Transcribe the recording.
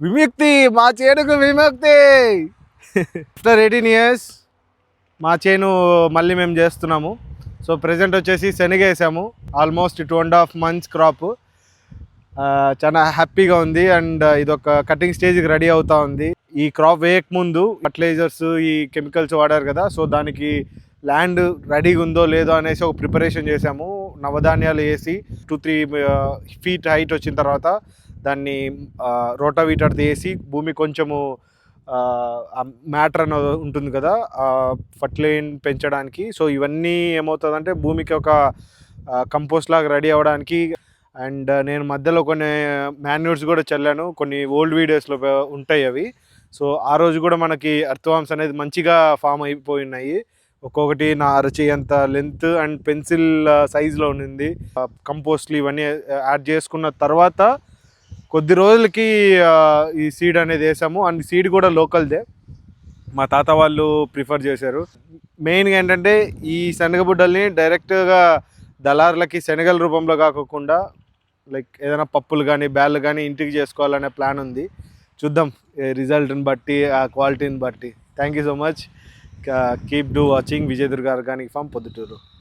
విముక్తి మా చేనుకు విముక్తి. ఆఫ్టర్ 18 years మా చేను మళ్ళీ మేము చేస్తున్నాము. సో ప్రజెంట్ వచ్చేసి శనగ వేసాము. Almost 2.5 months crop. చాలా హ్యాపీగా ఉంది. అండ్ ఇదొక కటింగ్ స్టేజ్కి రెడీ అవుతా ఉంది. ఈ క్రాప్ వేయకముందు ఫర్టిలైజర్స్ ఈ కెమికల్స్ వాడారు కదా, సో దానికి ల్యాండ్ రెడీగా ఉందో లేదో అనేసి ఒక ప్రిపరేషన్ చేసాము. నవధాన్యాలు వేసి 2-3 feet హైట్ వచ్చిన తర్వాత దాన్ని రోటావీటర్ది వేసి భూమి కొంచెము మ్యాటర్ అనేది ఉంటుంది కదా ఫర్టిలైన్ పెంచడానికి. సో ఇవన్నీ ఏమవుతుందంటే భూమికి ఒక కంపోస్ట్ లాగా రెడీ అవ్వడానికి. అండ్ నేను మధ్యలో కొన్ని మాన్యూర్స్ కూడా చల్లాను. కొన్ని ఓల్డ్ వీడియోస్లో ఉంటాయి అవి. సో ఆ రోజు కూడా మనకి అర్థవామ్స్ అనేది మంచిగా ఫామ్ అయిపోయి ఉన్నాయి. ఒక్కొక్కటి నా అరచేయంత లెంత్ అండ్ పెన్సిల్ సైజులో ఉండింది. కంపోస్ట్లు ఇవన్నీ యాడ్ చేసుకున్న తర్వాత కొద్ది రోజులకి ఈ సీడ్ అనేది వేసాము. అండ్ సీడ్ కూడా లోకల్దే, మా తాత వాళ్ళు ప్రిఫర్ చేశారు. మెయిన్గా ఏంటంటే ఈ శనగబుడ్డల్ని డైరెక్ట్గా దళారులకి శనగల రూపంలో కాకుండా లైక్ ఏదైనా పప్పులు కానీ బ్యాళ్ళు కానీ ఇంటికి చేసుకోవాలనే ప్లాన్ ఉంది. చూద్దాం రిజల్ట్ని బట్టి, ఆ క్వాలిటీని బట్టి. Thank you so much. Keep do watching Vijayadurga organic farm, Proddatur.